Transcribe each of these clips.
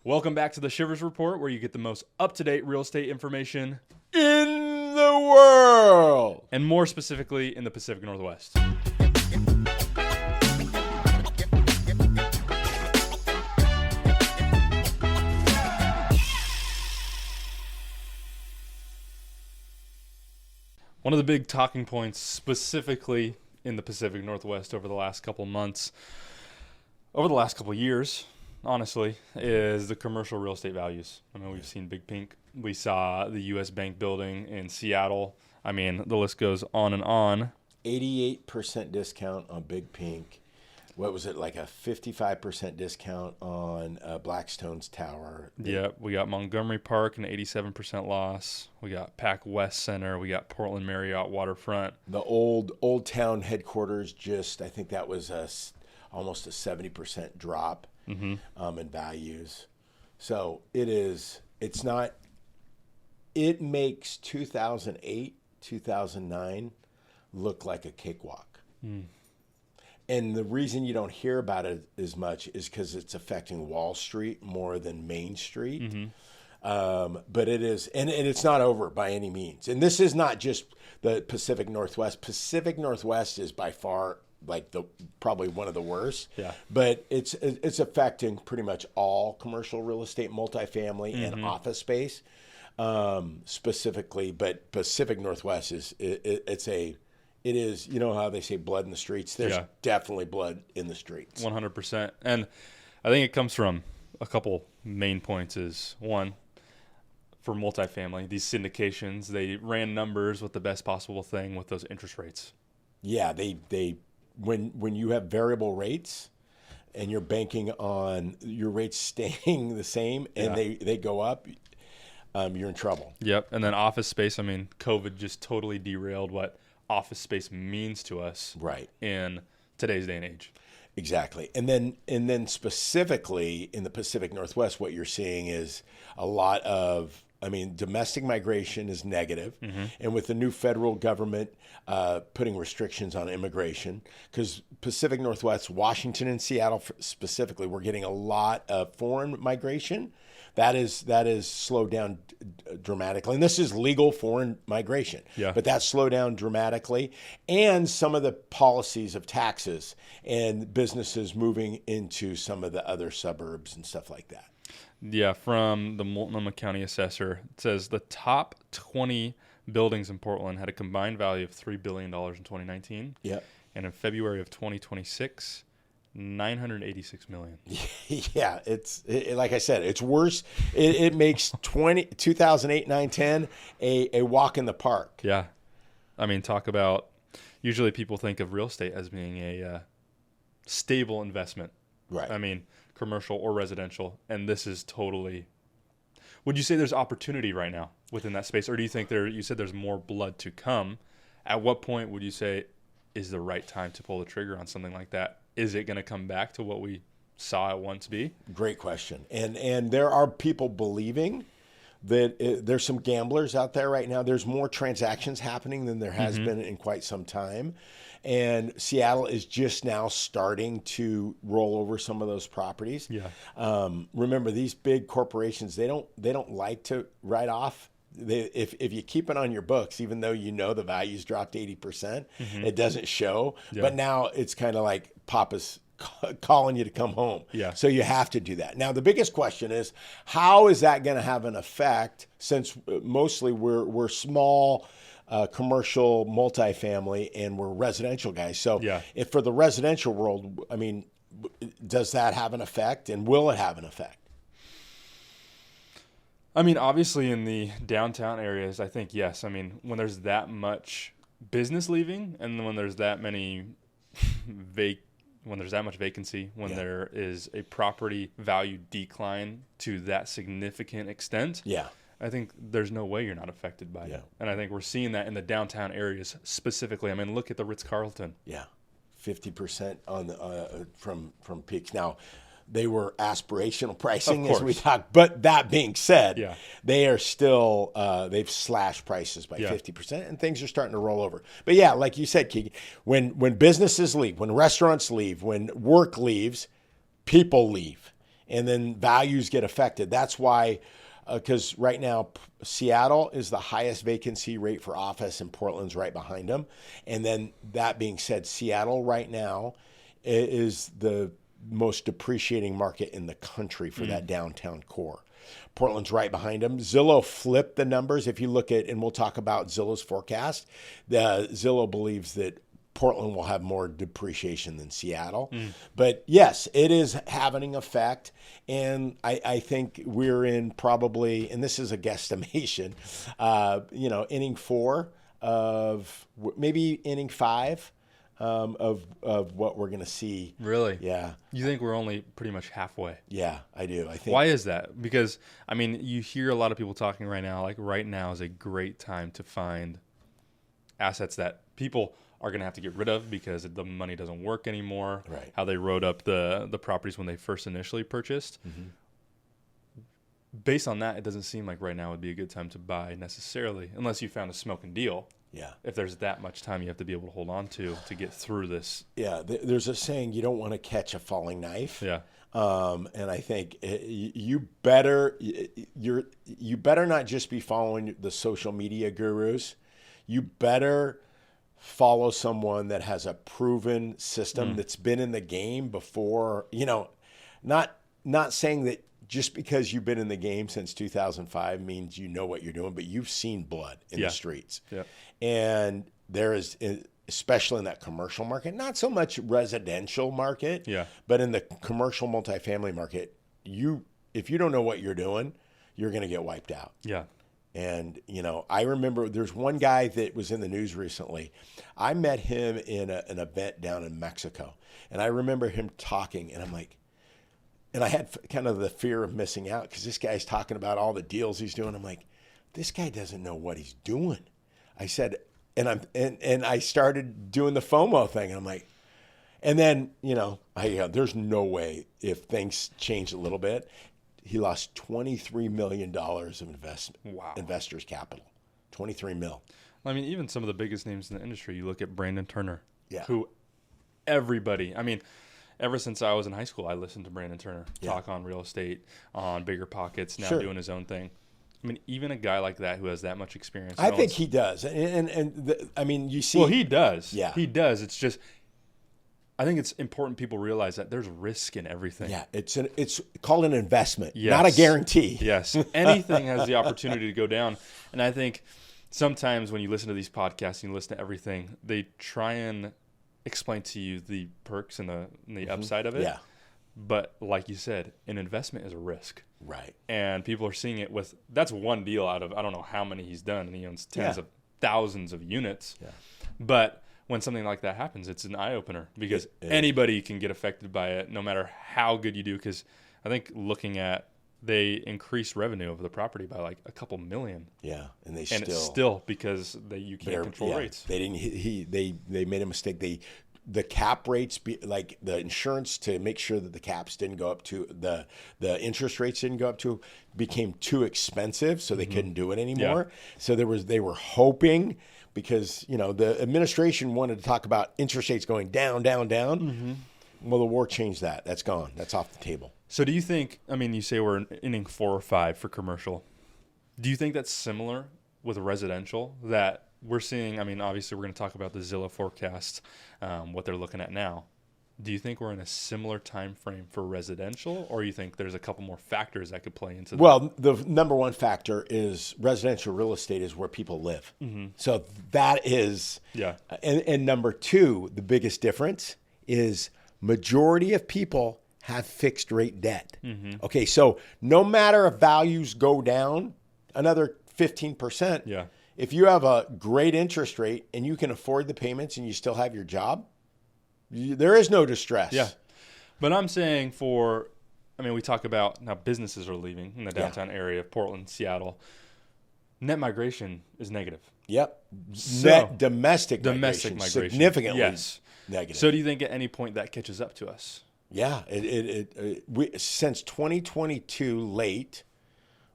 Welcome back to the Shivers Report, where you get the most up-to-date real estate information in the world, and more specifically in the Pacific Northwest. One of the big talking points specifically in the Pacific Northwest over the last couple months, over the last couple years, honestly, is the commercial real estate values. I mean, we've seen Big Pink. We saw the U.S. Bank building in Seattle. I mean, the list goes on and on. 88% discount on Big Pink. What was it, like a 55% discount on Blackstone's tower? Yeah, we got Montgomery Park, an 87% loss. We got Pac West Center. We got Portland Marriott Waterfront. The old town headquarters, I think that was almost a 70% drop in values. So it makes 2008, 2009 look like a cakewalk. And the reason you don't hear about it as much is because it's affecting Wall Street more than Main Street. But it is, and it's not over by any means. And this is not just the Pacific Northwest. Pacific Northwest is by far like probably one of the worst. Yeah. But it's affecting pretty much all commercial real estate, multifamily, and office space specifically. But Pacific Northwest it is, you know how they say blood in the streets? There's definitely blood in the streets. 100%. And I think it comes from a couple main points. Is one, for multifamily, these syndications, they ran numbers with the best possible thing with those interest rates. Yeah, when you have variable rates and you're banking on your rates staying the same and they go up, you're in trouble. Yep. And then office space, I mean, COVID just totally derailed what office space means to us in today's day and age. Exactly. And then specifically in the Pacific Northwest, what you're seeing is a lot of, domestic migration is negative. And with the new federal government putting restrictions on immigration, because Pacific Northwest, Washington and Seattle specifically, we're getting a lot of foreign migration. That is slowed down dramatically. And this is legal foreign migration. Yeah. But that's slowed down dramatically. And some of the policies of taxes and businesses moving into some of the other suburbs and stuff like that. Yeah, from the Multnomah County Assessor, it says the top 20 buildings in Portland had a combined value of $3 billion in 2019. Yep. And in February of 2026, $986 million. Yeah, it's like I said, it's worse. It makes 2008, 9, 10 a walk in the park. Yeah. I mean, talk about, usually people think of real estate as being a stable investment. Right. I mean, commercial or residential. And this is totally, would you say there's opportunity right now within that space? Or do you think you said there's more blood to come? At what point would you say is the right time to pull the trigger on something like that? Is it going to come back to what we saw it once be? Great question. And there are people believing that there's some gamblers out there right now. There's more transactions happening than there has been in quite some time. And Seattle is just now starting to roll over some of those properties. Yeah. Remember, these big corporations, they don't like to write off. If you keep it on your books, even though you know the value's dropped 80%, it doesn't show. Yeah. But now it's kind of like Papa's calling you to come home. Yeah. So you have to do that. Now, the biggest question is, how is that going to have an effect, since mostly we're small commercial multifamily and we're residential guys. So if for the residential world, does that have an effect, and will it have an effect? I mean, obviously in the downtown areas, I think yes. I mean, when there's that much business leaving, and when there's that many when there's that much vacancy, when there is a property value decline to that significant extent, I think there's no way you're not affected by it. And I think we're seeing that in the downtown areas specifically. I mean, look at the Ritz-Carlton. Yeah, 50% on the from peaks. Now, they were aspirational pricing, as we talked. But that being said, they are still, they've slashed prices by 50%, and things are starting to roll over. But yeah, like you said, Keegan, when businesses leave, when restaurants leave, when work leaves, people leave. and then values get affected. That's why, because right now Seattle is the highest vacancy rate for office, and Portland's right behind them. And then that being said, Seattle right now is the most depreciating market in the country for that downtown core. Portland's right behind them. Zillow flipped the numbers. If you look at, and we'll talk about Zillow's forecast, Zillow believes that Portland will have more depreciation than Seattle. But yes, it is having an effect. And I think we're in probably, and this is a guesstimation, inning 4 of maybe inning 5 of what we're going to see. Really? Yeah. You think we're only pretty much halfway? Yeah, I do. I think. Why is that? Because, I mean, you hear a lot of people talking right now, like right now is a great time to find assets that people are going to have to get rid of because the money doesn't work anymore. Right. How they wrote up the properties when they first initially purchased. Based on that, it doesn't seem like right now would be a good time to buy necessarily, unless you found a smoking deal. Yeah. If there's that much time you have to be able to hold on to get through this. Yeah. There's a saying, you don't want to catch a falling knife. Yeah. And I think you better not just be following the social media gurus. You better follow someone that has a proven system that's been in the game before. Not saying that just because you've been in the game since 2005 means you know what you're doing, but you've seen blood in the streets. Yeah. And there is, especially in that commercial market, not so much residential market, but in the commercial multifamily market, if you don't know what you're doing, you're going to get wiped out. Yeah. And, I remember there's one guy that was in the news recently. I met him in an event down in Mexico. And I remember him talking, and I'm like, and I had kind of the fear of missing out because this guy's talking about all the deals he's doing. I'm like, this guy doesn't know what he's doing. I said, and I started doing the FOMO thing. And I'm like, and then, there's no way if things change a little bit. He lost $23 million of investors' capital. 23 mil. I mean, even some of the biggest names in the industry, you look at Brandon Turner, who everybody, I mean, ever since I was in high school, I listened to Brandon Turner talk on real estate, on Bigger Pockets, now doing his own thing. I mean, even a guy like that who has that much experience. I think he does. I mean, you see. Well, he does. Yeah. He does. It's just, I think it's important people realize that there's risk in everything. Yeah. It's called an investment, not a guarantee. Yes. Anything has the opportunity to go down. And I think sometimes when you listen to these podcasts and you listen to everything, they try and explain to you the perks and the upside of it. Yeah. But like you said, an investment is a risk. Right. And people are seeing it that's one deal out of, I don't know how many he's done, and he owns tens of thousands of units. Yeah. But when something like that happens, it's an eye-opener because anybody can get affected by it no matter how good you do. Because I think looking at, they increased revenue of the property by like a couple million. Yeah. And it's still because you can't control rates. They didn't, they made a mistake. The cap rates, like the insurance to make sure that the caps didn't go up to the interest rates didn't go up to, became too expensive, so they couldn't do it anymore. Yeah. So they were hoping, because the administration wanted to talk about interest rates going down. Well, the war changed that. That's gone. That's off the table. So do you think? I mean, you say we're in inning 4 or 5 for commercial. Do you think that's similar with residential that? We're seeing, I mean, obviously we're going to talk about the Zillow forecast, what they're looking at now. Do you think we're in a similar time frame for residential, or you think there's a couple more factors that could play into that? Well, the number one factor is residential real estate is where people live. So that is, and number 2, the biggest difference is majority of people have fixed rate debt. Okay, so no matter if values go down another 15%, if you have a great interest rate and you can afford the payments and you still have your job, there is no distress. Yeah. But I'm saying we talk about now businesses are leaving in the downtown area of Portland, Seattle. Net migration is negative. Yep. Net domestic migration. Significantly negative. So do you think at any point that catches up to us? Yeah. Since 2022 late,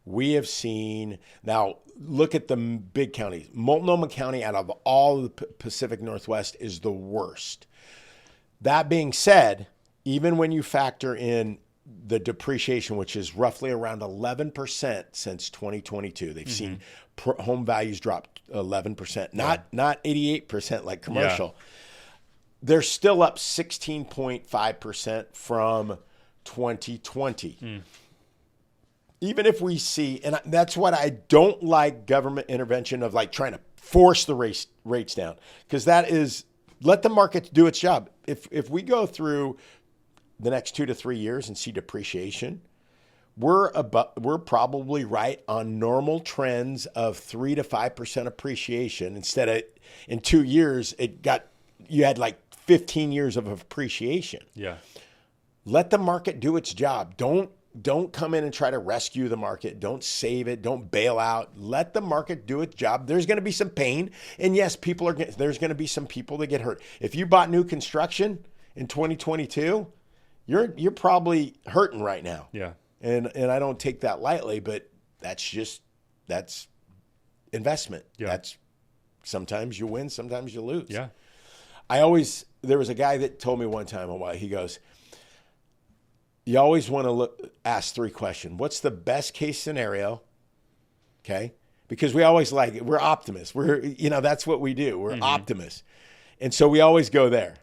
we have seen, now look at the big counties. Multnomah County out of all the Pacific Northwest is the worst. That being said, even when you factor in the depreciation, which is roughly around 11% since 2022. They've seen home values drop 11%, not 88% like commercial. Yeah. They're still up 16.5% from 2020. Even if we see, and that's what I don't like government intervention of, like trying to force the rates down, because that is, let the market do its job. If we go through the next 2 to 3 years and see depreciation, we're probably right on normal trends of 3 to 5% appreciation. Instead of in 2 years, you had like 15 years of appreciation. Yeah. Let the market do its job. Don't come in and try to rescue the market. Don't save it. Don't bail out. Let the market do its job. There's going to be some pain. And yes, there's going to be some people that get hurt. If you bought new construction in 2022, you're probably hurting right now. Yeah. And I don't take that lightly, but that's investment. Yeah. That's, sometimes you win, sometimes you lose. Yeah. There was a guy that told me one time, he goes, you always want to ask 3 questions. What's the best case scenario? Okay. Because we're optimists. That's what we do. We're optimists. And so we always go there.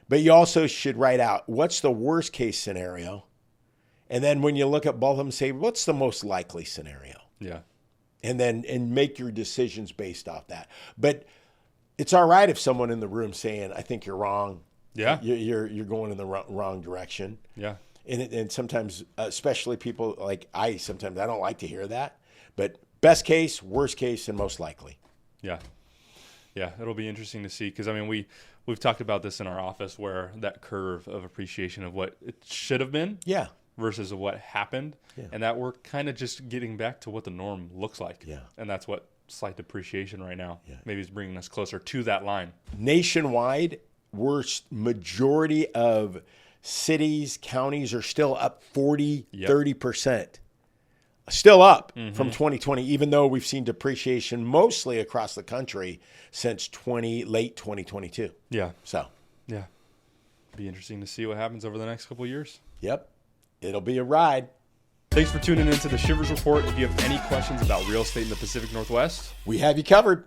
But you also should write out, what's the worst case scenario? And then when you look at both of them, say, what's the most likely scenario? Yeah. And make your decisions based off that. But it's all right if someone in the room saying, I think you're wrong. Yeah. You're going in the wrong direction. Yeah. And sometimes, especially people like sometimes I don't like to hear that. But best case, worst case, and most likely. Yeah. Yeah. It'll be interesting to see, because, I mean, we've talked about this in our office, where that curve of appreciation of what it should have been. Yeah. Versus what happened. Yeah. And that we're kind of just getting back to what the norm looks like. Yeah. And that's what slight depreciation right now maybe is bringing us closer to that line. Nationwide, majority of cities, counties are still up 40, 30%. Still up from 2020, even though we've seen depreciation mostly across the country since late 2022. Yeah. So. Yeah. Be interesting to see what happens over the next couple of years. Yep. It'll be a ride. Thanks for tuning into the Shivers Report. If you have any questions about real estate in the Pacific Northwest, we have you covered.